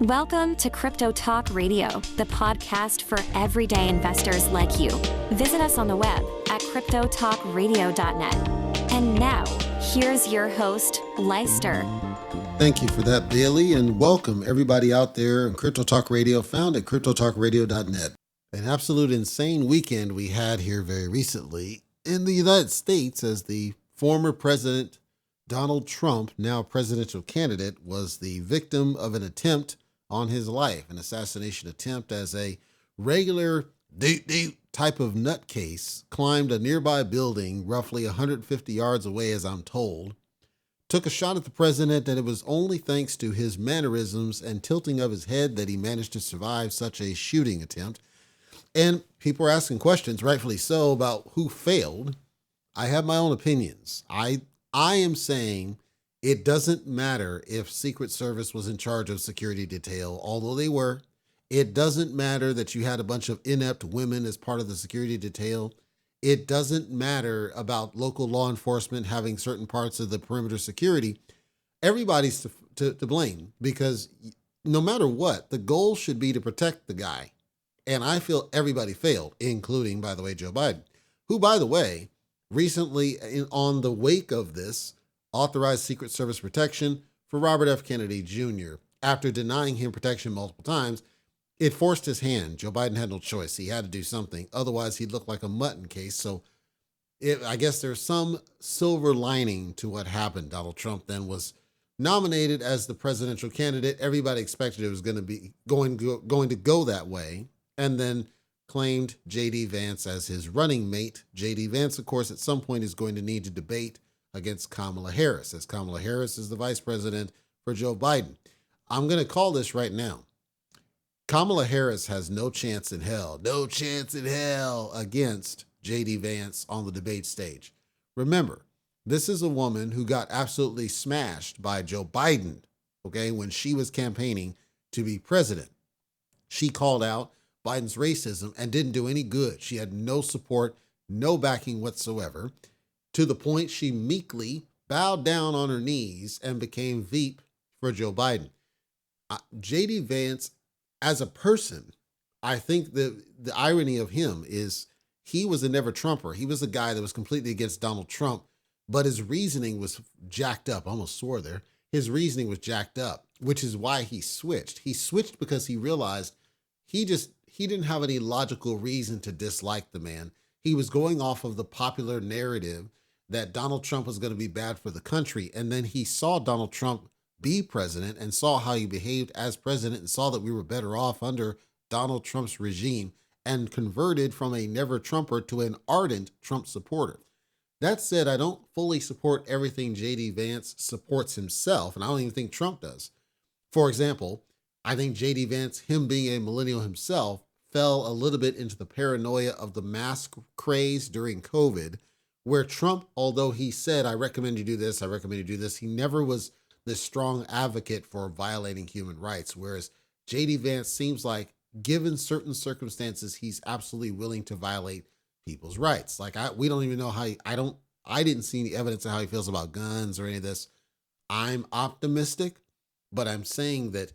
Welcome to Crypto Talk Radio, the podcast for everyday investors like you. Visit us on the web at cryptotalkradio.net. And now, here's your host, Leister. Thank you for that, Bailey, and welcome everybody out there in Crypto Talk Radio, found at cryptotalkradio.net. An absolute insane weekend we had here very recently in the United States as the former president, Donald Trump, now presidential candidate, was the victim of an attempt on his life, an assassination attempt, as a regular type of nutcase climbed a nearby building roughly 150 yards away, as I'm told, took a shot at the president, and it was only thanks to his mannerisms and tilting of his head that he managed to survive such a shooting attempt. And people are asking questions, rightfully so, about who failed. I have my own opinions. I am saying it doesn't matter if Secret Service was in charge of security detail, although they were. It doesn't matter that you had a bunch of inept women as part of the security detail. It doesn't matter about local law enforcement having certain parts of the perimeter security. Everybody's to blame, because no matter what, the goal should be to protect the guy. And I feel everybody failed, including, by the way, Joe Biden, who, by the way, recently, on the wake of this, authorized Secret Service protection for Robert F. Kennedy Jr. After denying him protection multiple times, it forced his hand. Joe Biden had no choice. He had to do something. Otherwise, he'd look like a mutton case. So I guess there's some silver lining to what happened. Donald Trump then was nominated as the presidential candidate. Everybody expected it was going to be going to go that way, and then claimed J.D. Vance as his running mate. J.D. Vance, of course, at some point is going to need to debate against Kamala Harris, as Kamala Harris is the vice president for Joe Biden. I'm going to call this right now. Kamala Harris has no chance in hell against J.D. Vance on the debate stage. Remember, this is a woman who got absolutely smashed by Joe Biden, okay, when she was campaigning to be president. She called out Biden's racism and didn't do any good. She had no support, no backing whatsoever, to the point she meekly bowed down on her knees and became Veep for Joe Biden. J.D. Vance, as a person, I think the irony of him is he was a never Trumper. He was a guy that was completely against Donald Trump, but his reasoning was jacked up. I almost swore there. His reasoning was jacked up, which is why he switched. He switched because he realized he didn't have any logical reason to dislike the man. He was going off of the popular narrative that Donald Trump was going to be bad for the country. And then he saw Donald Trump be president and saw how he behaved as president and saw that we were better off under Donald Trump's regime, and converted from a never Trumper to an ardent Trump supporter. That said, I don't fully support everything J.D. Vance supports himself, and I don't even think Trump does. For example, I think J.D. Vance, him being a millennial himself, fell a little bit into the paranoia of the mask craze during COVID, where Trump, although he said, I recommend you do this, he never was this strong advocate for violating human rights. Whereas J.D. Vance seems like, given certain circumstances, he's absolutely willing to violate people's rights. Like we don't even know how I didn't see any evidence of how he feels about guns or any of this. I'm optimistic, but I'm saying that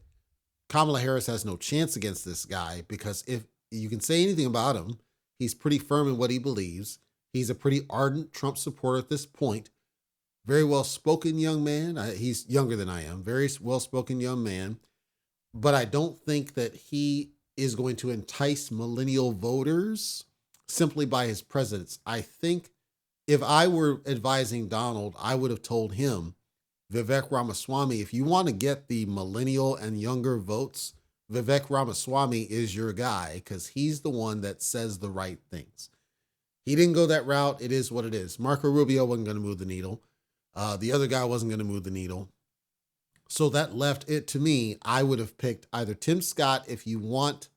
Kamala Harris has no chance against this guy, because if you can say anything about him, he's pretty firm in what he believes. He's a pretty ardent Trump supporter at this point. Very well-spoken young man. He's younger than I am. Very well-spoken young man. But I don't think that he is going to entice millennial voters simply by his presence. I think if I were advising Donald, I would have told him, Vivek Ramaswamy, if you want to get the millennial and younger votes, Vivek Ramaswamy is your guy, because he's the one that says the right things. He didn't go that route. It is what it is. Marco Rubio wasn't going to move the needle. The other guy wasn't going to move the needle. So that left it to me. I would have picked either Tim Scott if you want.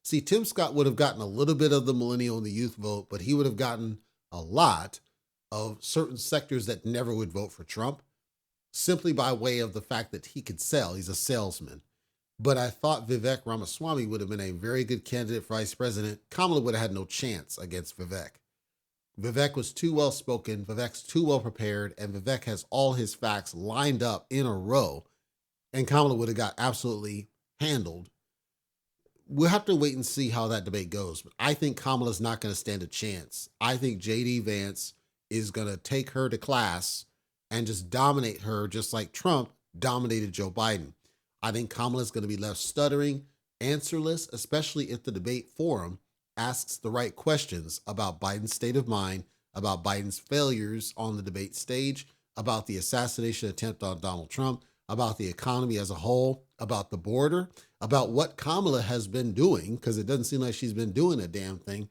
See, Tim Scott would have gotten a little bit of the millennial and the youth vote, but he would have gotten a lot of certain sectors that never would vote for Trump, simply by way of the fact that he could sell. He's a salesman. But I thought Vivek Ramaswamy would have been a very good candidate for vice president. Kamala would have had no chance against Vivek. Vivek was too well spoken, Vivek's too well prepared, and Vivek has all his facts lined up in a row, and Kamala would have got absolutely handled. We'll have to wait and see how that debate goes. But I think Kamala's not going to stand a chance. I think JD Vance is going to take her to class and just dominate her, just like Trump dominated Joe Biden. I think Kamala's going to be left stuttering, answerless, especially if the debate forum asks the right questions about Biden's state of mind, about Biden's failures on the debate stage, about the assassination attempt on Donald Trump, about the economy as a whole, about the border, about what Kamala has been doing, because it doesn't seem like she's been doing a damn thing.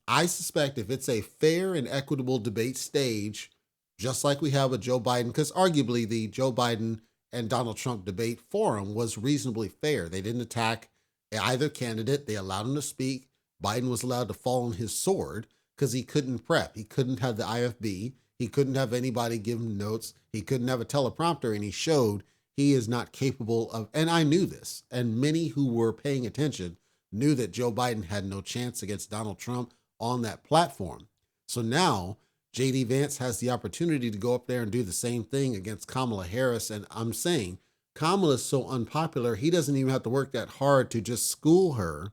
I suspect if it's a fair and equitable debate stage, just like we have with Joe Biden, because arguably the Joe Biden and Donald Trump debate forum was reasonably fair. They didn't attack either candidate. They allowed him to speak. Biden was allowed to fall on his sword because he couldn't prep. He couldn't have the IFB. He couldn't have anybody give him notes. He couldn't have a teleprompter, and he showed he is not capable of, and I knew this, and many who were paying attention knew that Joe Biden had no chance against Donald Trump on that platform. So now JD Vance has the opportunity to go up there and do the same thing against Kamala Harris. And I'm saying Kamala is so unpopular, he doesn't even have to work that hard to just school her,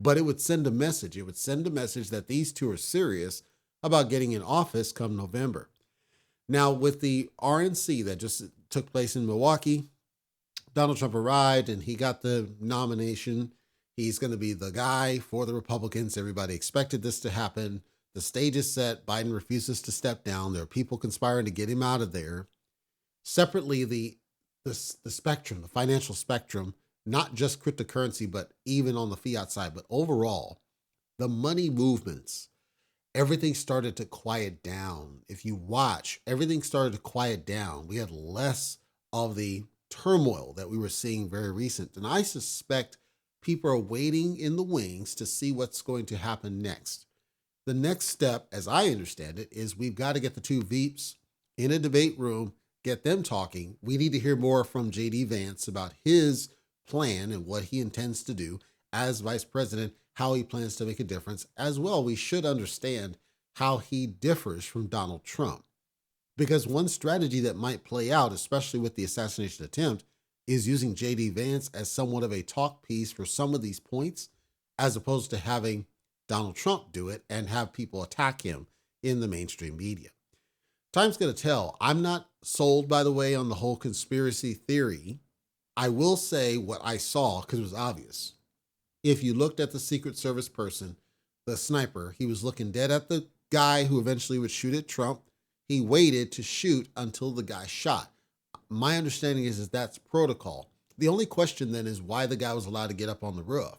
but it would send a message. It would send a message that these two are serious about getting in office come November. Now, with the RNC that just took place in Milwaukee, Donald Trump arrived and he got the nomination. He's going to be the guy for the Republicans. Everybody expected this to happen. The stage is set. Biden refuses to step down. There are people conspiring to get him out of there. Separately, the spectrum, the financial spectrum, not just cryptocurrency, but even on the fiat side, but overall, the money movements, everything started to quiet down. If you watch, everything started to quiet down. We had less of the turmoil that we were seeing very recent. And I suspect people are waiting in the wings to see what's going to happen next. The next step, as I understand it, is we've got to get the two Veeps in a debate room, get them talking. We need to hear more from JD Vance about his plan and what he intends to do as vice president, how he plans to make a difference. As well, we should understand how he differs from Donald Trump. Because one strategy that might play out, especially with the assassination attempt, is using JD Vance as somewhat of a talk piece for some of these points, as opposed to having Donald Trump do it and have people attack him in the mainstream media. Time's going to tell. I'm not sold, by the way, on the whole conspiracy theory. I will say what I saw, because it was obvious. If you looked at the Secret Service person, the sniper, he was looking dead at the guy who eventually would shoot at Trump. He waited to shoot until the guy shot. My understanding is that's protocol. The only question then is why the guy was allowed to get up on the roof.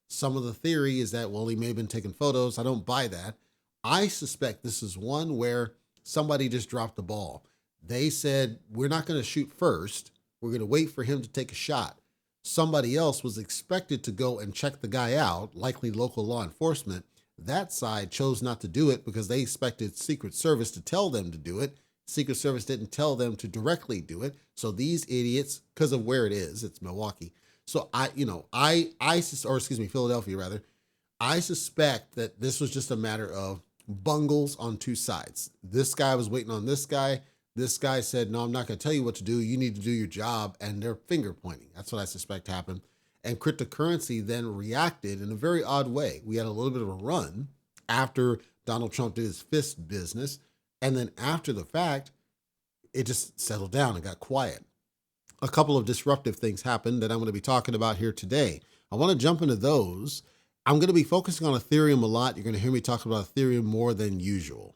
Some of the theory is that, well, he may have been taking photos. I don't buy that. I suspect this is one where somebody just dropped the ball. They said, we're not going to shoot first. We're going to wait for him to take a shot. Somebody else was expected to go and check the guy out, likely local law enforcement. That side chose not to do it because they expected Secret Service to tell them to do it. Secret Service didn't tell them to directly do it. So these idiots, because of where it is, it's Milwaukee. So Philadelphia rather. I suspect that this was just a matter of bungles on two sides. This guy was waiting on this guy. This guy said, no, I'm not going to tell you what to do. You need to do your job. And they're finger pointing. That's what I suspect happened. And cryptocurrency then reacted in a very odd way. We had a little bit of a run after Donald Trump did his fist business. And then after the fact, it just settled down and got quiet. A couple of disruptive things happened that I'm going to be talking about here today. I want to jump into those. I'm going to be focusing on Ethereum a lot. You're going to hear me talk about Ethereum more than usual.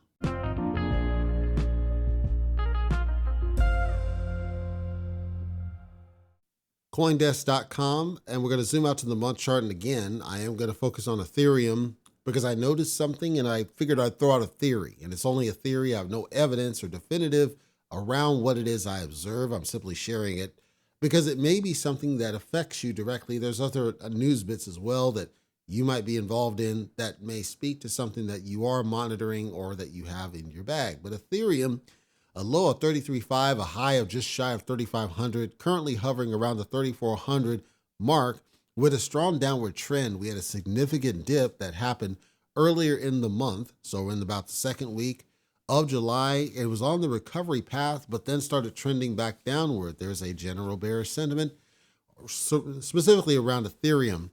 Coindesk.com, and we're going to zoom out to the month chart. And again, I am going to focus on Ethereum because I noticed something and I figured I'd throw out a theory. And it's only a theory. I have no evidence or definitive around what it is I observe. I'm simply sharing it because it may be something that affects you directly. There's other news bits as well that you might be involved in that may speak to something that you are monitoring or that you have in your bag. But Ethereum, a low of 33.5, a high of just shy of 3,500, currently hovering around the 3,400 mark with a strong downward trend. We had a significant dip that happened earlier in the month. So we're in about the second week of July. It was on the recovery path, but then started trending back downward. There's a general bearish sentiment. specifically around Ethereum,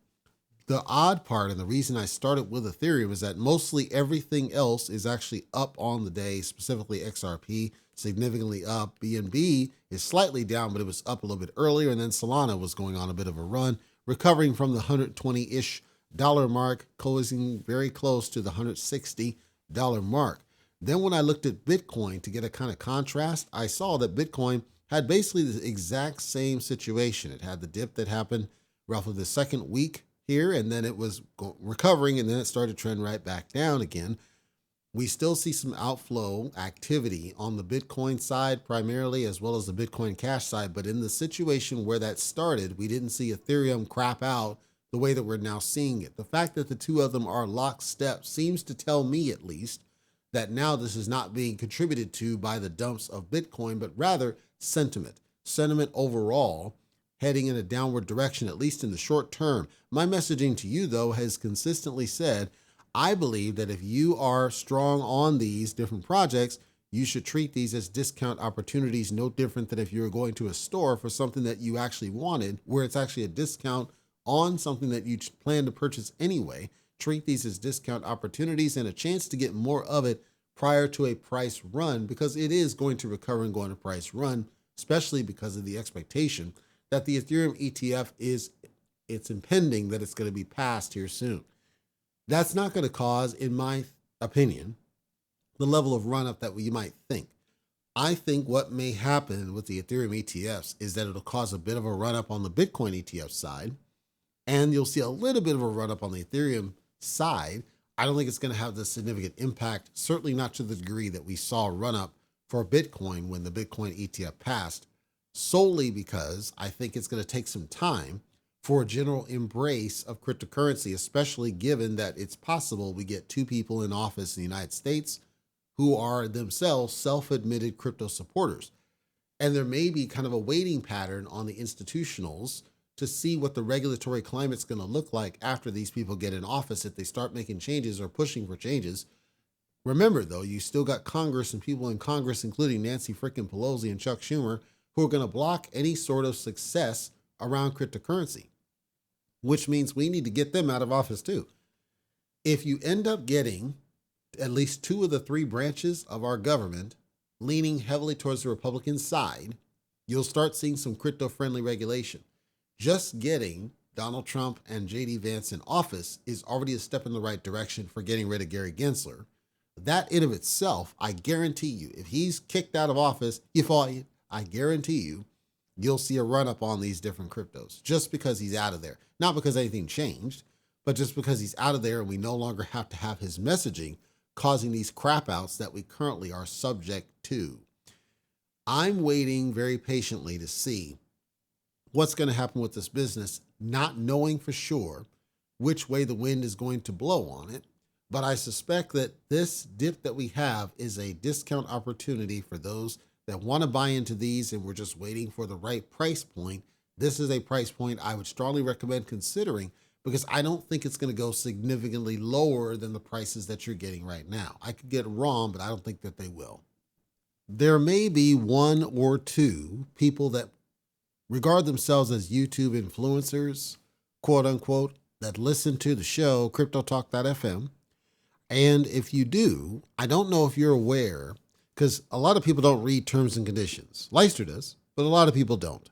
the odd part and the reason I started with Ethereum is that mostly everything else is actually up on the day, specifically XRP, significantly up. BNB is slightly down, but it was up a little bit earlier. And then Solana was going on a bit of a run, recovering from the 120-ish dollar mark, closing very close to the $160 mark. Then when I looked at Bitcoin to get a kind of contrast, I saw that Bitcoin had basically the exact same situation. It had the dip that happened roughly the second week here, and then it was recovering, and then it started to trend right back down again. We still see some outflow activity on the Bitcoin side primarily, as well as the Bitcoin Cash side. But in the situation where that started, we didn't see Ethereum crap out the way that we're now seeing it. The fact that the two of them are lockstep seems to tell me, at least, that now this is not being contributed to by the dumps of Bitcoin, but rather sentiment. Sentiment overall heading in a downward direction, at least in the short term. My messaging to you, though, has consistently said, I believe that if you are strong on these different projects, you should treat these as discount opportunities, no different than if you're going to a store for something that you actually wanted, where it's actually a discount on something that you plan to purchase anyway. Treat these as discount opportunities and a chance to get more of it prior to a price run, because it is going to recover and go on a price run, especially because of the expectation that the Ethereum ETF it's impending that it's going to be passed here soon. That's not going to cause, in my opinion, the level of run up that you might think. I think what may happen with the Ethereum ETFs is that it'll cause a bit of a run up on the Bitcoin ETF side, and you'll see a little bit of a run up on the Ethereum side. I don't think it's going to have the significant impact, certainly not to the degree that we saw run up for Bitcoin when the Bitcoin ETF passed, solely because I think it's going to take some time for a general embrace of cryptocurrency, especially given that it's possible we get two people in office in the United States who are themselves self-admitted crypto supporters. And there may be kind of a waiting pattern on the institutionals to see what the regulatory climate's going to look like after these people get in office, if they start making changes or pushing for changes. Remember, though, you still got Congress and people in Congress, including Nancy freaking Pelosi and Chuck Schumer, who are going to block any sort of success around cryptocurrency, which means we need to get them out of office too. If you end up getting at least two of the three branches of our government leaning heavily towards the Republican side, you'll start seeing some crypto-friendly regulation. Just getting Donald Trump and J.D. Vance in office is already a step in the right direction for getting rid of Gary Gensler. That in of itself, I guarantee you, if he's kicked out of office, I guarantee you'll see a run up on these different cryptos just because he's out of there. Not because anything changed, but just because he's out of there and we no longer have to have his messaging causing these crap outs that we currently are subject to. I'm waiting very patiently to see what's going to happen with this business, not knowing for sure which way the wind is going to blow on it. But I suspect that this dip that we have is a discount opportunity for those that want to buy into these, and we're just waiting for the right price point. This is a price point I would strongly recommend considering, because I don't think it's going to go significantly lower than the prices that you're getting right now. I could get it wrong, but I don't think that they will. There may be one or two people that regard themselves as YouTube influencers, quote unquote, that listen to the show CryptoTalk.fm. And if you do, I don't know if you're aware, because a lot of people don't read terms and conditions. Leister does, but a lot of people don't.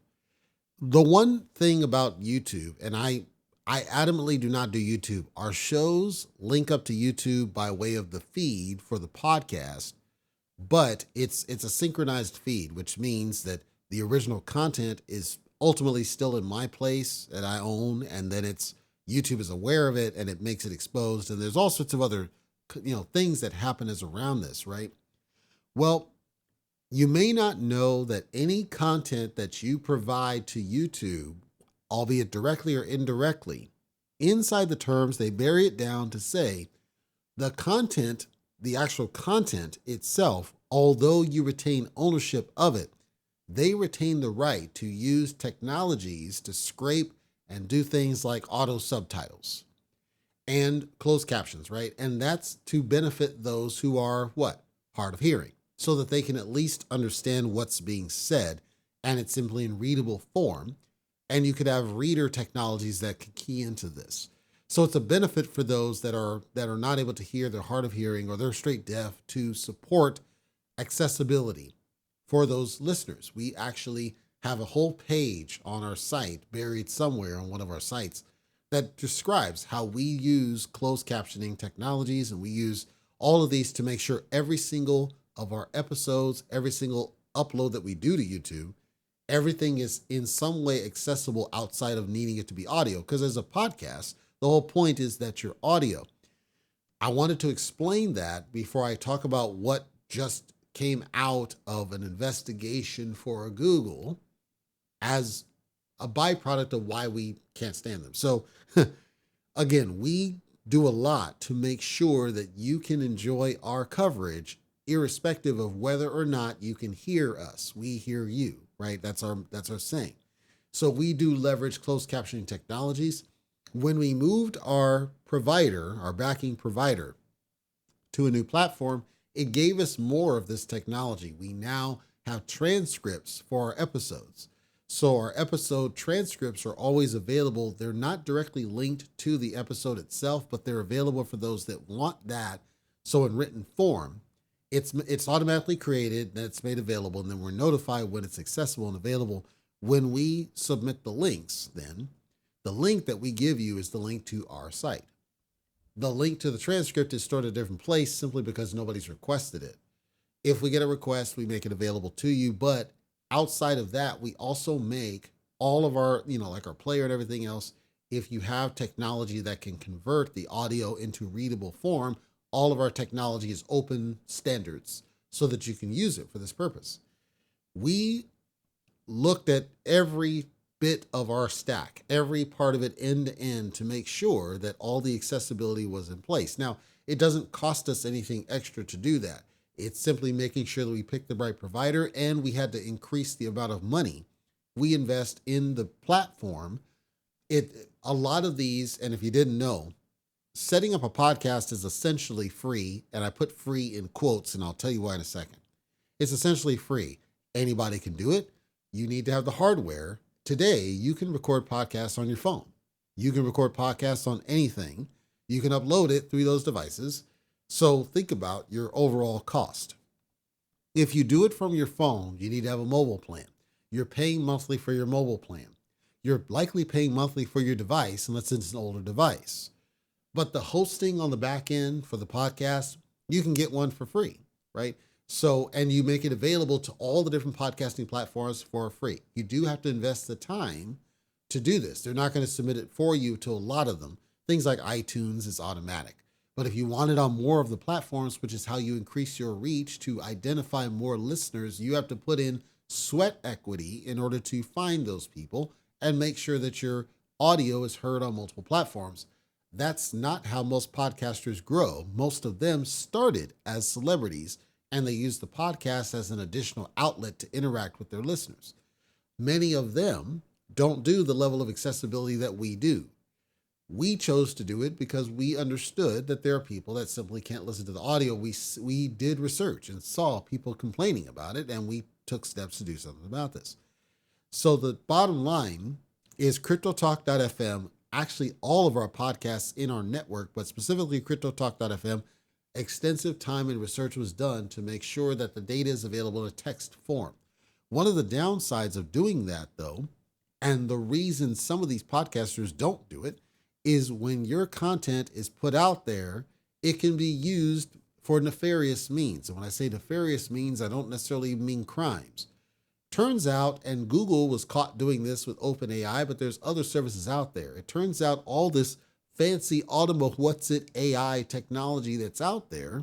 The one thing about YouTube, and I adamantly do not do YouTube, our shows link up to YouTube by way of the feed for the podcast, but it's a synchronized feed, which means that the original content is ultimately still in my place that I own, and then YouTube is aware of it and it makes it exposed. And there's all sorts of other things that happen as around this, right? Well, you may not know that any content that you provide to YouTube, albeit directly or indirectly, inside the terms, they bury it down to say the content, the actual content itself, although you retain ownership of it, they retain the right to use technologies to scrape and do things like auto subtitles and closed captions, right? And that's to benefit those who are hard of hearing, so that they can at least understand what's being said, and it's simply in readable form. And you could have reader technologies that could key into this. So it's a benefit for those that are not able to hear, they're hard of hearing, or they're straight deaf, to support accessibility for those listeners. We actually have a whole page on our site, buried somewhere on one of our sites, that describes how we use closed captioning technologies, and we use all of these to make sure every single of our episodes, every single upload that we do to YouTube, everything is in some way accessible outside of needing it to be audio. Because as a podcast, the whole point is that you're audio. I wanted to explain that before I talk about what just came out of an investigation for Google as a byproduct of why we can't stand them. So again, we do a lot to make sure that you can enjoy our coverage irrespective of whether or not you can hear us. We hear you, right? That's our saying. So we do leverage closed captioning technologies. When we moved our provider, our backing provider, to a new platform, it gave us more of this technology. We now have transcripts for our episodes. So our episode transcripts are always available. They're not directly linked to the episode itself, but they're available for those that want that. So in written form, it's automatically created, then it's made available, and then we're notified when it's accessible and available. When we submit the links, then the link that we give you is the link to our site. The link to the transcript is stored at a different place simply because nobody's requested it. If we get a request, we make it available to you. But outside of that, we also make all of our, like our player and everything else. If you have technology that can convert the audio into readable form, all of our technology is open standards so that you can use it for this purpose. We looked at every bit of our stack, every part of it end to end, to make sure that all the accessibility was in place. Now, it doesn't cost us anything extra to do that. It's simply making sure that we pick the right provider, and we had to increase the amount of money we invest in the platform. A lot of these, and if you didn't know, setting up a podcast is essentially free, and I put free in quotes, and I'll tell you why in a second. It's essentially free. Anybody can do it. You need to have the hardware. Today, you can record podcasts on your phone. You can record podcasts on anything. You can upload it through those devices. So think about your overall cost. If you do it from your phone, you need to have a mobile plan. You're paying monthly for your mobile plan. You're likely paying monthly for your device unless it's an older device. But the hosting on the back end for the podcast, you can get one for free, right? So, and you make it available to all the different podcasting platforms for free. You do have to invest the time to do this. They're not going to submit it for you to a lot of them. Things like iTunes is automatic. But if you want it on more of the platforms, which is how you increase your reach to identify more listeners, you have to put in sweat equity in order to find those people and make sure that your audio is heard on multiple platforms. That's not how most podcasters grow. Most of them started as celebrities, and they use the podcast as an additional outlet to interact with their listeners. Many of them don't do the level of accessibility that we do. We chose to do it because we understood that there are people that simply can't listen to the audio. We did research and saw people complaining about it, and we took steps to do something about this. So the bottom line is CryptoTalk.fm, actually all of our podcasts in our network, but specifically CryptoTalk.fm, extensive time and research was done to make sure that the data is available in text form. One of the downsides of doing that, though, and the reason some of these podcasters don't do it, is when your content is put out there, it can be used for nefarious means. And when I say nefarious means, I don't necessarily mean crimes. Turns out, and Google was caught doing this with OpenAI, but there's other services out there. It turns out all this fancy what's it AI technology that's out there,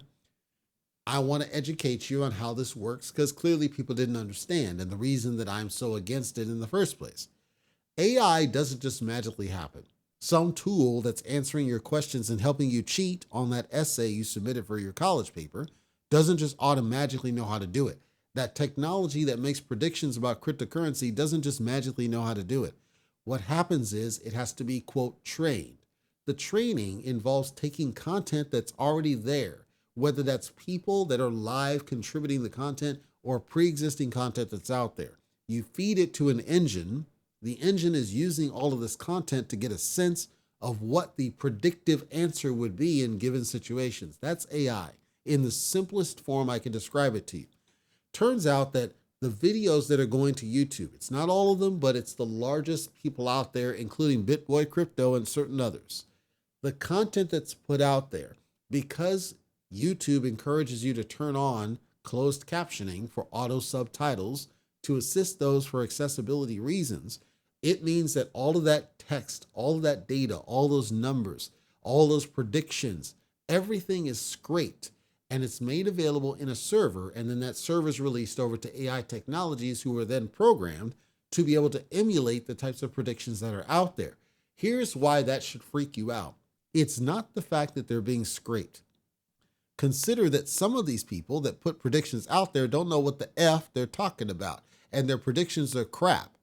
I want to educate you on how this works, because clearly people didn't understand, and the reason that I'm so against it in the first place. AI doesn't just magically happen. Some tool that's answering your questions and helping you cheat on that essay you submitted for your college paper doesn't just automatically know how to do it. That technology that makes predictions about cryptocurrency doesn't just magically know how to do it. What happens is it has to be, quote, trained. The training involves taking content that's already there, whether that's people that are live contributing the content or pre-existing content that's out there. You feed it to an engine. The engine is using all of this content to get a sense of what the predictive answer would be in given situations. That's AI in the simplest form I can describe it to you. Turns out that the videos that are going to YouTube, it's not all of them, but it's the largest people out there, including BitBoy Crypto and certain others. The content that's put out there, because YouTube encourages you to turn on closed captioning for auto subtitles to assist those for accessibility reasons, it means that all of that text, all of that data, all those numbers, all those predictions, everything is scraped and it's made available in a server. And then that server is released over to AI technologies who are then programmed to be able to emulate the types of predictions that are out there. Here's why that should freak you out. It's not the fact that they're being scraped. Consider that some of these people that put predictions out there don't know what the F they're talking about, and their predictions are crap.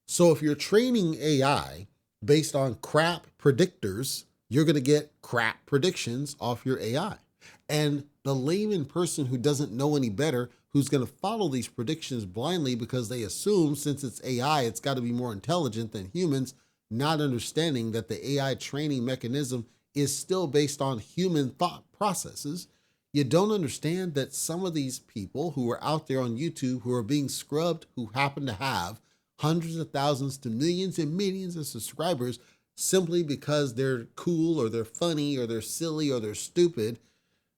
So if you're training AI based on crap predictors, you're going to get crap predictions off your AI. And the layman person who doesn't know any better, who's going to follow these predictions blindly because they assume since it's AI, it's got to be more intelligent than humans, not understanding that the AI training mechanism is still based on human thought processes. You don't understand that some of these people who are out there on YouTube who are being scrubbed, who happen to have hundreds of thousands to millions and millions of subscribers simply because they're cool or they're funny or they're silly or they're stupid.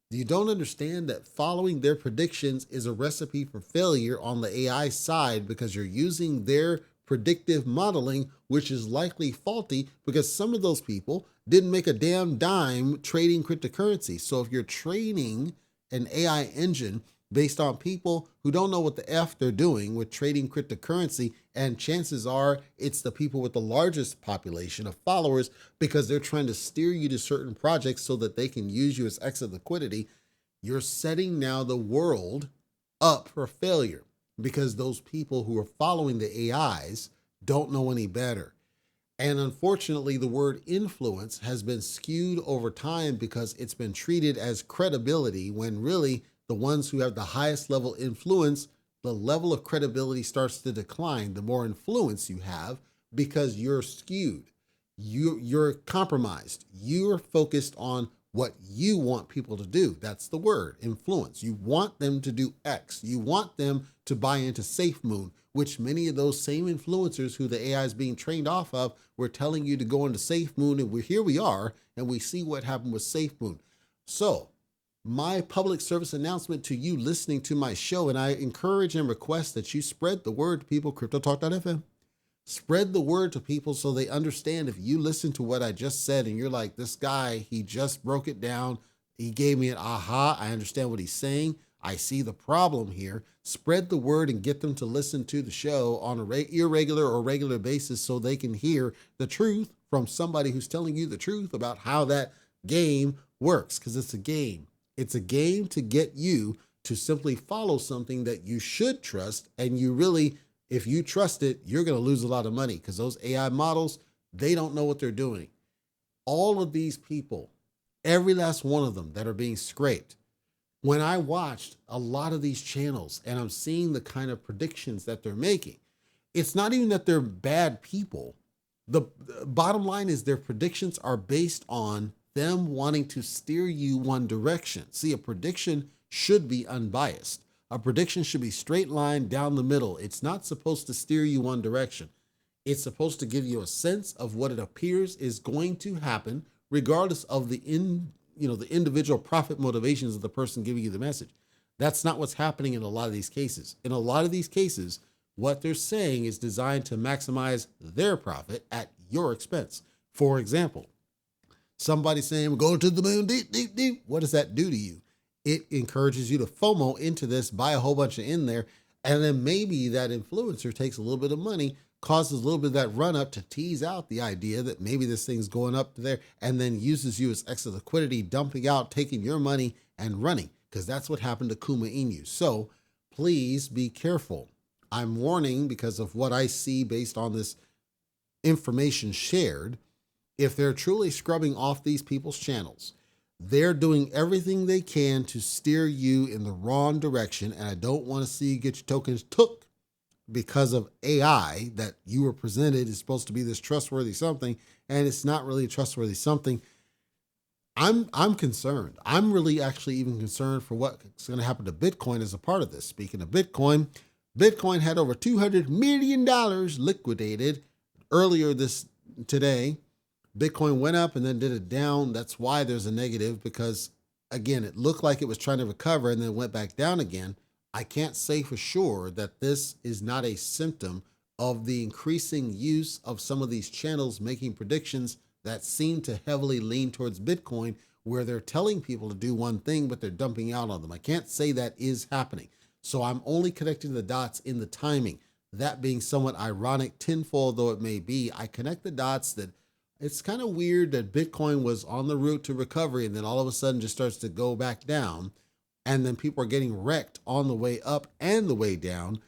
You don't understand that following their predictions is a recipe for failure on the AI side because you're using their predictive modeling, which is likely faulty because some of those people didn't make a damn dime trading cryptocurrency. So if you're training an AI engine based on people who don't know what the F they're doing with trading cryptocurrency, and chances are it's the people with the largest population of followers because they're trying to steer you to certain projects so that they can use you as exit liquidity, you're setting now the world up for failure because those people who are following the AIs don't know any better. And unfortunately, the word influence has been skewed over time because it's been treated as credibility when really the ones who have the highest level influence, the level of credibility starts to decline the more influence you have because you're skewed, you're compromised, you're focused on what you want people to do. That's the word, influence. You want them to do X. You want them to buy into SafeMoon, which many of those same influencers who the AI is being trained off of were telling you to go into SafeMoon, and here we are, and we see what happened with SafeMoon. So my public service announcement to you listening to my show, and I encourage and request that you spread the word to people, CryptoTalk.fm. Spread the word to people so they understand. If you listen to what I just said and you're like, this guy, he just broke it down. He gave me an aha. I understand what he's saying. I see the problem here. Spread the word and get them to listen to the show on a irregular or regular basis so they can hear the truth from somebody who's telling you the truth about how that game works, because it's a game. It's a game to get you to simply follow something that you should trust, and you really, if you trust it, you're going to lose a lot of money because those AI models, they don't know what they're doing. All of these people, every last one of them that are being scraped, when I watched a lot of these channels and I'm seeing the kind of predictions that they're making, it's not even that they're bad people. The bottom line is their predictions are based on them wanting to steer you one direction. See, a prediction should be unbiased. A prediction should be straight line down the middle. It's not supposed to steer you one direction. It's supposed to give you a sense of what it appears is going to happen, regardless of the individual profit motivations of the person giving you the message. That's not what's happening in a lot of these cases. In a lot of these cases, what they're saying is designed to maximize their profit at your expense. For example, somebody saying, we're going to the moon, deep, deep, deep. What does that do to you? It encourages you to FOMO into this, buy a whole bunch of in there, and then maybe that influencer takes a little bit of money, causes a little bit of that run up to tease out the idea that maybe this thing's going up there, and then uses you as extra liquidity, dumping out, taking your money and running, because that's what happened to Kuma Inu. So please be careful. I'm warning because of what I see based on this information shared. If they're truly scrubbing off these people's channels, they're doing everything they can to steer you in the wrong direction. And I don't want to see you get your tokens took because of AI that you were presented is supposed to be this trustworthy something, and it's not really a trustworthy something. I'm concerned. I'm really actually even concerned for what's going to happen to Bitcoin as a part of this. Speaking of Bitcoin, Bitcoin had over $200 million liquidated earlier today. Bitcoin went up and then did it down. That's why there's a negative, because again, it looked like it was trying to recover and then went back down again. I can't say for sure that this is not a symptom of the increasing use of some of these channels making predictions that seem to heavily lean towards Bitcoin, where they're telling people to do one thing, but they're dumping out on them. I can't say that is happening. So I'm only connecting the dots in the timing. That being somewhat ironic, tenfold though it may be, I connect the dots that it's kind of weird that Bitcoin was on the route to recovery and then all of a sudden just starts to go back down. And then people are getting wrecked on the way up and the way down.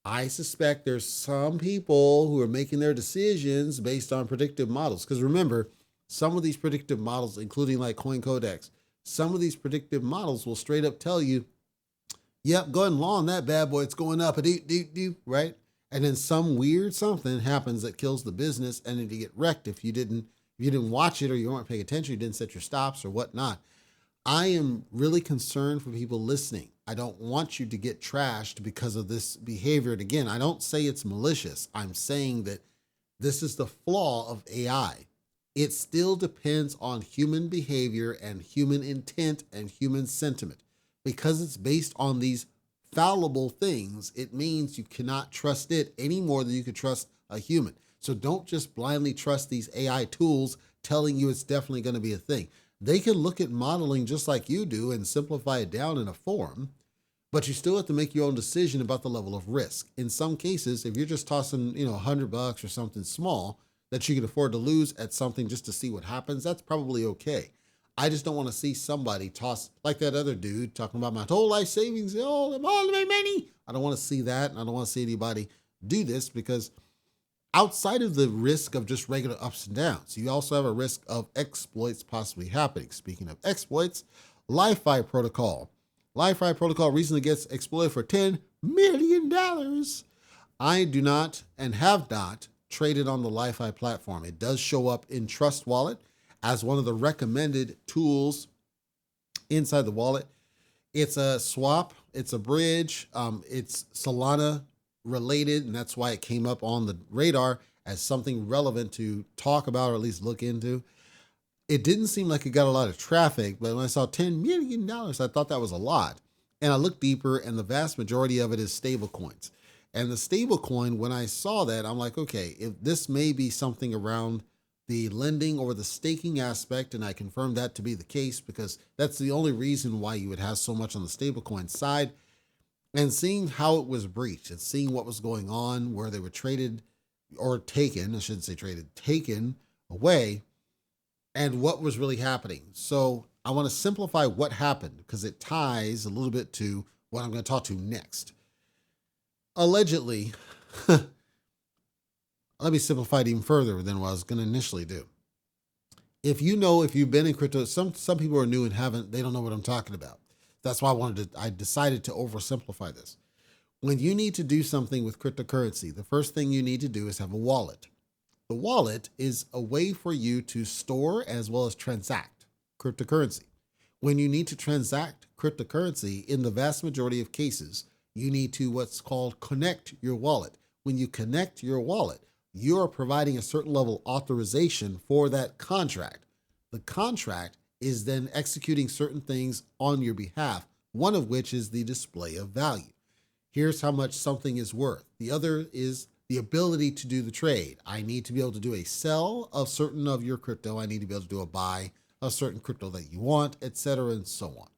I suspect there's some people who are making their decisions based on predictive models. Because remember, some of these predictive models, including like CoinCodex, some of these predictive models will straight up tell you, yep, go ahead and long that bad boy, it's going up, right? And then some weird something happens that kills the business, and then you get wrecked if you didn't watch it, or you weren't paying attention, you didn't set your stops or whatnot. I am really concerned for people listening. I don't want you to get trashed because of this behavior. And again, I don't say it's malicious. I'm saying that this is the flaw of AI. It still depends on human behavior and human intent and human sentiment. Because it's based on these fallible things, it means you cannot trust it any more than you could trust a human. So don't just blindly trust these AI tools telling you it's definitely going to be a thing. They can look at modeling just like you do and simplify it down in a form, but you still have to make your own decision about the level of risk. In some cases, if you're just tossing, $100 or something small that you can afford to lose at something just to see what happens, that's probably okay. I just don't want to see somebody toss like that other dude talking about my whole life savings. Oh, I'm all my money. I don't want to see that. And I don't want to see anybody do this, because outside of the risk of just regular ups and downs, you also have a risk of exploits possibly happening. Speaking of exploits, LI.FI protocol. LI.FI protocol recently gets exploited for $10 million. I do not and have not traded on the LI.FI platform. It does show up in Trust Wallet as one of the recommended tools inside the wallet. It's a swap, it's a bridge, it's Solana related, and that's why it came up on the radar as something relevant to talk about or at least look into. It didn't seem like it got a lot of traffic, but when I saw $10 million, I thought that was a lot. And I looked deeper, and the vast majority of it is stablecoins. And the stablecoin, when I saw that, I'm like, okay, if this may be something around the lending or the staking aspect, and I confirmed that to be the case, because that's the only reason why you would have so much on the stablecoin side. And seeing how it was breached and seeing what was going on, where they were traded or taken, I shouldn't say traded, taken away, and what was really happening. So I want to simplify what happened, because it ties a little bit to what I'm going to talk to next. Allegedly, let me simplify it even further than what I was going to initially do. If you've been in crypto, some people are new and they don't know what I'm talking about. That's why I decided to oversimplify this. When you need to do something with cryptocurrency, the first thing you need to do is have a wallet. The wallet is a way for you to store as well as transact cryptocurrency. When you need to transact cryptocurrency, in the vast majority of cases, you need to what's called connect your wallet. When you connect your wallet, you're providing a certain level of authorization for that contract. The contract is then executing certain things on your behalf, one of which is the display of value. Here's how much something is worth. The other is the ability to do the trade. I need to be able to do a sell of certain of your crypto. I need to be able to do a buy of certain crypto that you want, etc., and so on.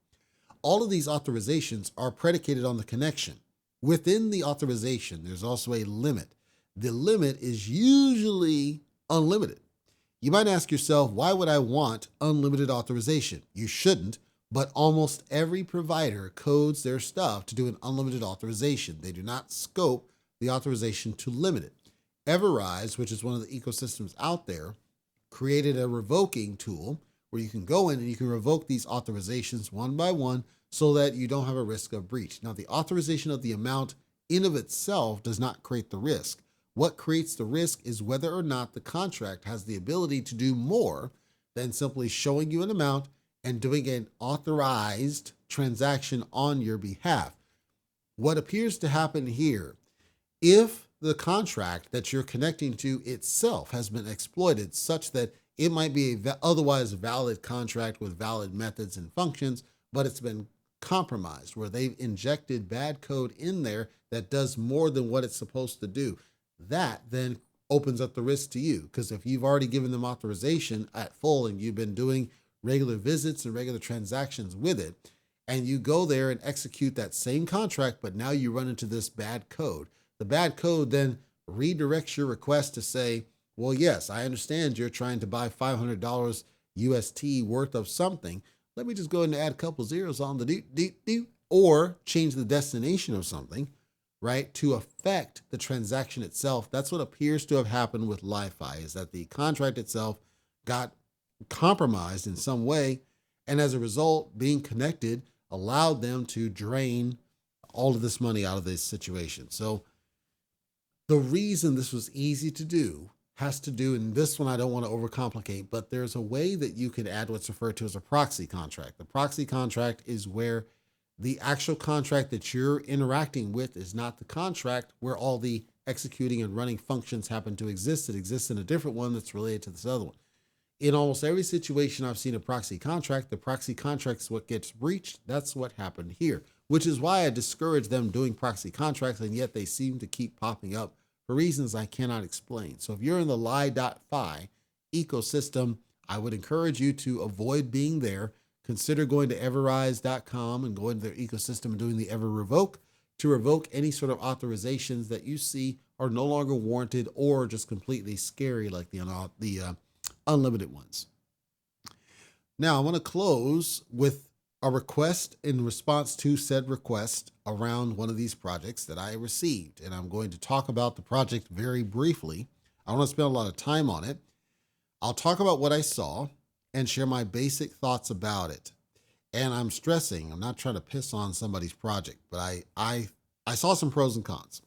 All of these authorizations are predicated on the connection. Within the authorization, there's also a limit. The limit is usually unlimited. You might ask yourself, why would I want unlimited authorization? You shouldn't, but almost every provider codes their stuff to do an unlimited authorization. They do not scope the authorization to limit it. Everrise, which is one of the ecosystems out there, created a revoking tool where you can go in and you can revoke these authorizations one by one so that you don't have a risk of breach. Now, the authorization of the amount in of itself does not create the risk. What creates the risk is whether or not the contract has the ability to do more than simply showing you an amount and doing an authorized transaction on your behalf. What appears to happen here, if the contract that you're connecting to itself has been exploited such that it might be a otherwise valid contract with valid methods and functions, but it's been compromised where they've injected bad code in there that does more than what it's supposed to do, that then opens up the risk to you. Because if you've already given them authorization at full and you've been doing regular visits and regular transactions with it, and you go there and execute that same contract, but now you run into this bad code. The bad code then redirects your request to say, well, yes, I understand you're trying to buy $500 UST worth of something. Let me just go ahead and add a couple zeros on the do, or change the destination of something, right, to affect the transaction itself. That's what appears to have happened with LI.FI, is that the contract itself got compromised in some way, and as a result, being connected allowed them to drain all of this money out of this situation. So the reason this was easy to do has to do, and this one I don't want to overcomplicate, but there's a way that you can add what's referred to as a proxy contract. The proxy contract is where the actual contract that you're interacting with is not the contract where all the executing and running functions happen to exist. It exists in a different one that's related to this other one. In almost every situation I've seen a proxy contract, the proxy contract is what gets breached. That's what happened here, which is why I discourage them doing proxy contracts, and yet they seem to keep popping up for reasons I cannot explain. So if you're in the LI.FI ecosystem, I would encourage you to avoid being there. Consider going to everrise.com and going to their ecosystem and doing the ever revoke to revoke any sort of authorizations that you see are no longer warranted or just completely scary like the unlimited ones. Now I want to close with a request in response to said request around one of these projects that I received. And I'm going to talk about the project very briefly. I don't want to spend a lot of time on it. I'll talk about what I saw and share my basic thoughts about it. And I'm stressing, I'm not trying to piss on somebody's project, but I saw some pros and cons.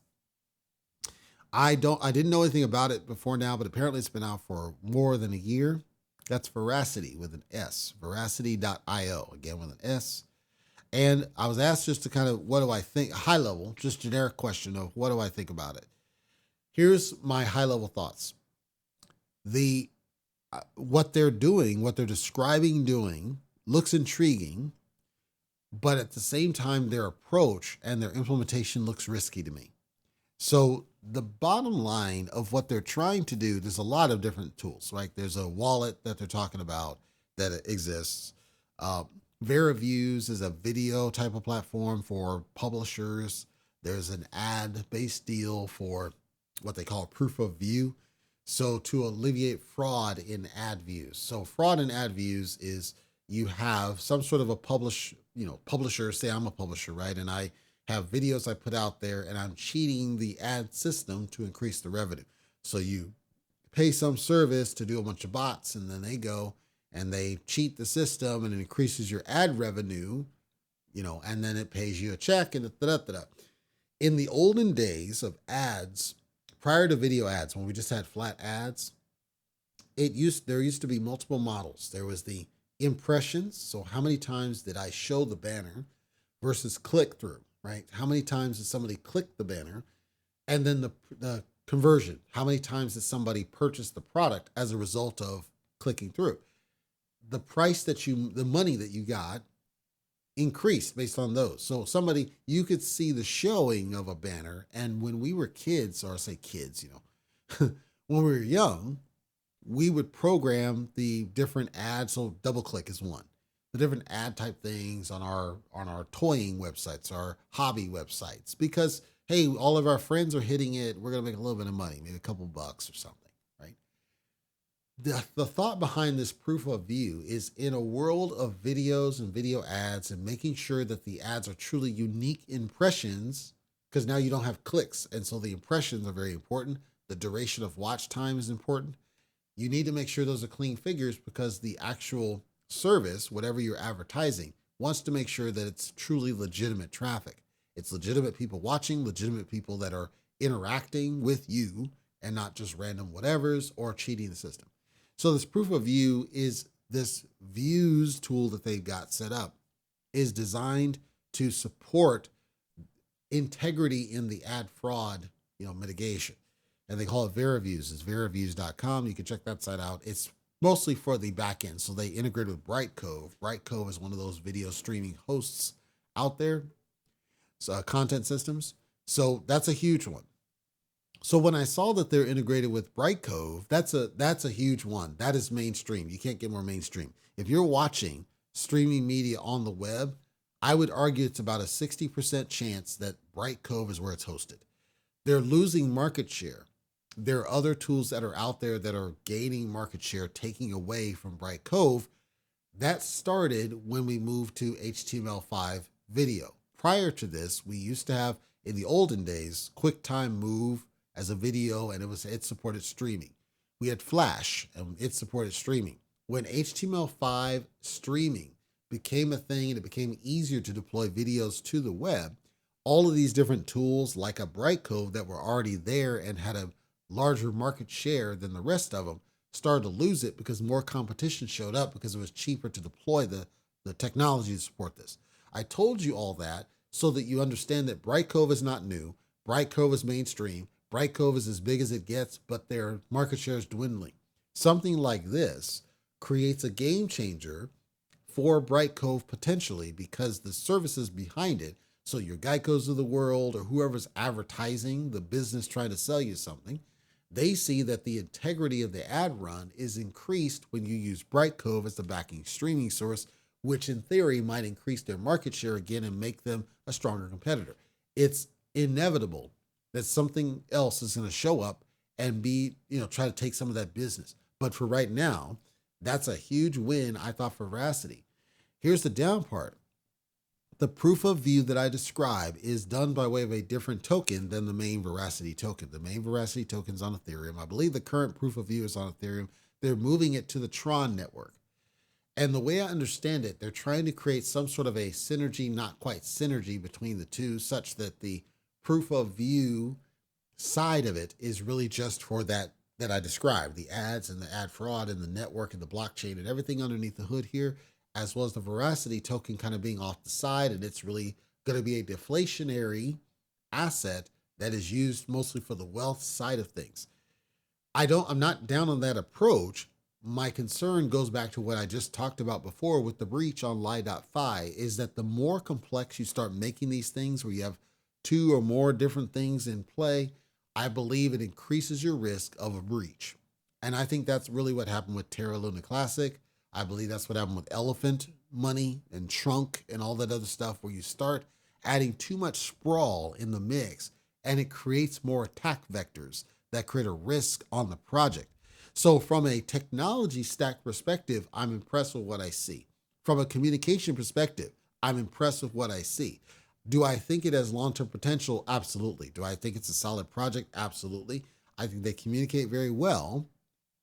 I didn't know anything about it before now, but apparently it's been out for more than a year. That's Verasity with an S, verasity.io, again with an S. And I was asked just to kind of, what do I think, high level, just generic question of what do I think about it? Here's my high level thoughts. What they're doing, what they're describing doing looks intriguing, but at the same time, their approach and their implementation looks risky to me. So the bottom line of what they're trying to do, there's a lot of different tools, right? There's a wallet that they're talking about that exists. Veraviews is a video type of platform for publishers. There's an ad-based deal for what they call proof of view. So to alleviate fraud in ad views. So fraud in ad views is you have some sort of a publisher, say I'm a publisher, right? And I have videos I put out there and I'm cheating the ad system to increase the revenue. So you pay some service to do a bunch of bots, and then they go and they cheat the system and it increases your ad revenue, and then it pays you a check and da-da-da-da. In the olden days of ads, prior to video ads, when we just had flat ads, there used to be multiple models. There was the impressions. So how many times did I show the banner versus click through, right? How many times did somebody click the banner? And then the conversion. How many times did somebody purchase the product as a result of clicking through? The money that you got increased based on those. So you could see the showing of a banner. And when we were kids, or I say kids, when we were young, we would program the different ads. So double click is one. The different ad type things on our toying websites, our hobby websites, because hey, all of our friends are hitting it. We're going to make a little bit of money, maybe a couple bucks or something, right? The thought behind this proof of view is in a world of videos and video ads and making sure that the ads are truly unique impressions, because now you don't have clicks. And so the impressions are very important. The duration of watch time is important. You need to make sure those are clean figures, because the actual service, whatever you're advertising, wants to make sure that it's truly legitimate traffic. It's legitimate people watching, legitimate people that are interacting with you and not just random whatevers or cheating the system. So this proof of view is this views tool that they've got set up is designed to support integrity in the ad fraud, mitigation. And they call it Veraviews. It's veraviews.com. You can check that site out. It's mostly for the back end. So they integrate with Brightcove. Brightcove is one of those video streaming hosts out there, so content systems. So that's a huge one. So when I saw that they're integrated with Brightcove, that's a huge one. That is mainstream. You can't get more mainstream. If you're watching streaming media on the web, I would argue it's about a 60% chance that Brightcove is where it's hosted. They're losing market share. There are other tools that are out there that are gaining market share, taking away from Brightcove. That started when we moved to HTML5 video. Prior to this, we used to have, in the olden days, QuickTime Move as a video, and it supported streaming. We had Flash, and it supported streaming. When HTML5 streaming became a thing and it became easier to deploy videos to the web, all of these different tools like a Brightcove that were already there and had a larger market share than the rest of them started to lose it because more competition showed up because it was cheaper to deploy the technology to support this. I told you all that so that you understand that Brightcove is not new. Brightcove is mainstream. Brightcove is as big as it gets, but their market share is dwindling. Something like this creates a game changer for Brightcove potentially because the services behind it, so your Geicos of the world or whoever's advertising the business trying to sell you something, they see that the integrity of the ad run is increased when you use Brightcove as the backing streaming source, which in theory might increase their market share again and make them a stronger competitor. It's inevitable that something else is going to show up and try to take some of that business. But for right now, that's a huge win, I thought, for Verasity. Here's the down part. The proof of view that I describe is done by way of a different token than the main Verasity token. The main Verasity token is on Ethereum. I believe the current proof of view is on Ethereum. They're moving it to the Tron network. And the way I understand it, they're trying to create some sort of a synergy, not quite synergy between the two, such that the proof of view side of it is really just for that I described, the ads and the ad fraud and the network and the blockchain and everything underneath the hood here, as well as the Verasity token kind of being off the side. And it's really going to be a deflationary asset that is used mostly for the wealth side of things. I'm not down on that approach. My concern goes back to what I just talked about before with the breach on LI.FI, is that the more complex you start making these things where you have two or more different things in play, I believe it increases your risk of a breach. And I think that's really what happened with Terra Luna Classic. I believe that's what happened with Elephant Money and Trunk and all that other stuff, where you start adding too much sprawl in the mix and it creates more attack vectors that create a risk on the project. So from a technology stack perspective, I'm impressed with what I see. From a communication perspective, I'm impressed with what I see. Do I think it has long-term potential? Absolutely. Do I think it's a solid project? Absolutely. I think they communicate very well.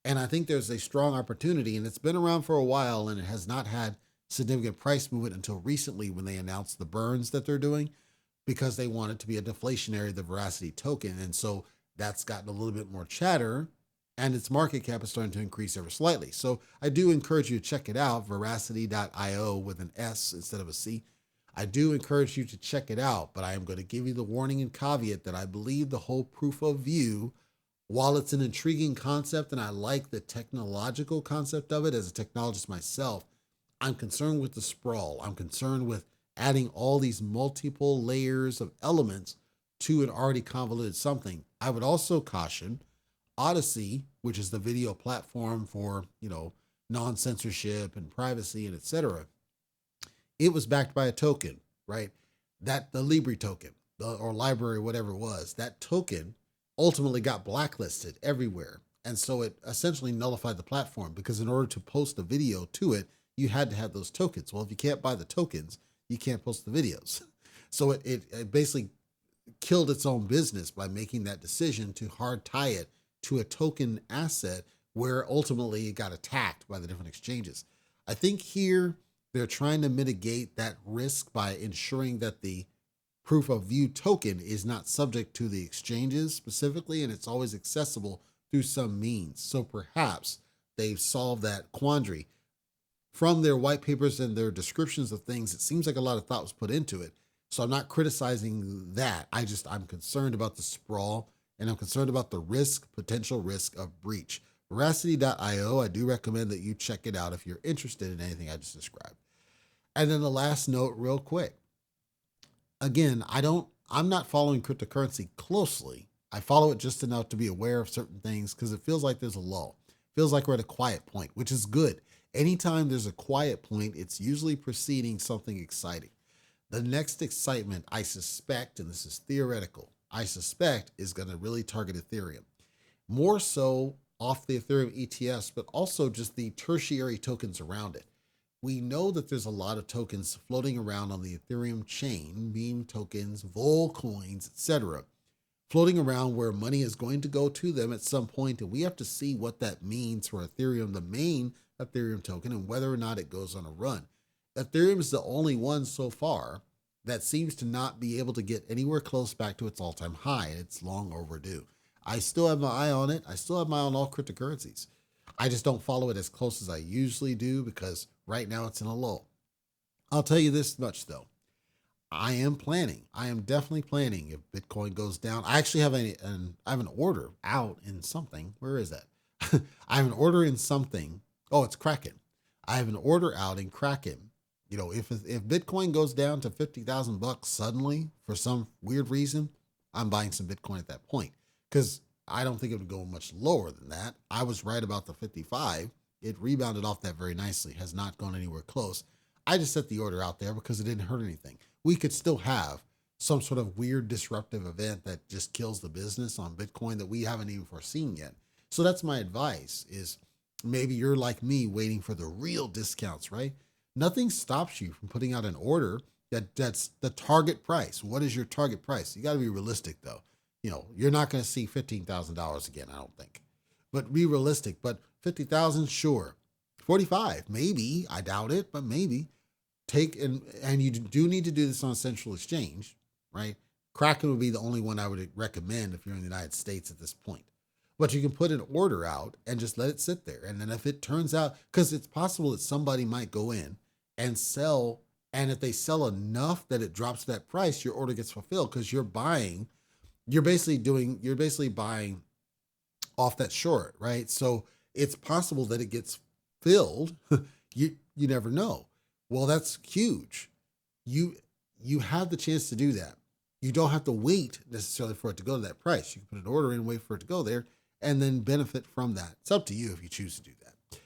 And I think there's a strong opportunity, and it's been around for a while, and it has not had significant price movement until recently when they announced the burns that they're doing, because they want it to be a deflationary, the Verasity token. And so that's gotten a little bit more chatter, and its market cap is starting to increase ever slightly. So I do encourage you to check it out, verasity.io with an S instead of a C. I do encourage you to check it out, but I am going to give you the warning and caveat that I believe the whole proof of view, while it's an intriguing concept and I like the technological concept of it as a technologist myself, I'm concerned with the sprawl. I'm concerned with adding all these multiple layers of elements to an already convoluted something. I would also caution Odyssey, which is the video platform for, non-censorship and privacy and etc. It was backed by a token, right? That the Libra token or library, whatever it was, that token ultimately got blacklisted everywhere. And so it essentially nullified the platform, because in order to post a video to it, you had to have those tokens. Well, if you can't buy the tokens, you can't post the videos. So it basically killed its own business by making that decision to hard tie it to a token asset, where ultimately it got attacked by the different exchanges. I think here they're trying to mitigate that risk by ensuring that the proof of view token is not subject to the exchanges specifically, and it's always accessible through some means. So perhaps they've solved that quandary. From their white papers and their descriptions of things, it seems like a lot of thought was put into it. So I'm not criticizing that. I'm concerned about the sprawl, and I'm concerned about the potential risk of breach. Verasity.io, I do recommend that you check it out if you're interested in anything I just described. And then the last note real quick. Again, I'm not following cryptocurrency closely. I follow it just enough to be aware of certain things because it feels like there's a lull. It feels like we're at a quiet point, which is good. Anytime there's a quiet point, it's usually preceding something exciting. The next excitement, I suspect, and this is theoretical, I suspect is going to really target Ethereum. More so off the Ethereum ETFs, but also just the tertiary tokens around it. We know that there's a lot of tokens floating around on the Ethereum chain, meme tokens, vol coins, etc., floating around where money is going to go to them at some point, and we have to see what that means for Ethereum, the main Ethereum token, and whether or not it goes on a run. Ethereum is the only one so far that seems to not be able to get anywhere close back to its all-time high, and it's long overdue. I still have my eye on it. I still have my eye on all cryptocurrencies. I just don't follow it as close as I usually do because right now it's in a lull. I'll tell you this much though. I am definitely planning if Bitcoin goes down. I actually have I have an order out in something. Where is that? I have an order in something. Oh, it's Kraken. I have an order out in Kraken. You know, if Bitcoin goes down to $50,000 suddenly for some weird reason, I'm buying some Bitcoin at that point because I don't think it would go much lower than that. I was right about the 55. It rebounded off that very nicely, has not gone anywhere close. I just set the order out there because it didn't hurt anything. We could still have some sort of weird disruptive event that just kills the business on Bitcoin that we haven't even foreseen yet. So that's my advice is maybe you're like me waiting for the real discounts, right? Nothing stops you from putting out an order that's the target price. What is your target price? You got to be realistic though. You know, you're not going to see $15,000 again, I don't think. But be realistic. But 50,000, sure. 45, maybe. I doubt it, but maybe. And you do need to do this on a central exchange, right? Kraken would be the only one I would recommend if you're in the United States at this point. But you can put an order out and just let it sit there. And then if it turns out, because it's possible that somebody might go in and sell, and if they sell enough that it drops that price, your order gets fulfilled because you're basically buying off that short, right? So it's possible that it gets filled. You never know. Well, that's huge. You have the chance to do that. You don't have to wait necessarily for it to go to that price. You can put an order in, wait for it to go there, and then benefit from that. It's up to you if you choose to do that.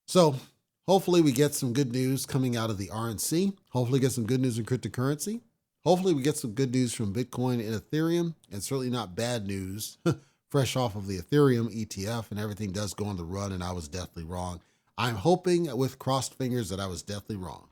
So hopefully we get some good news coming out of the RNC. Hopefully get some good news in cryptocurrency. Hopefully we get some good news from Bitcoin and Ethereum, and certainly not bad news fresh off of the Ethereum ETF, and everything does go on the run, and I was definitely wrong. I'm hoping with crossed fingers that I was definitely wrong.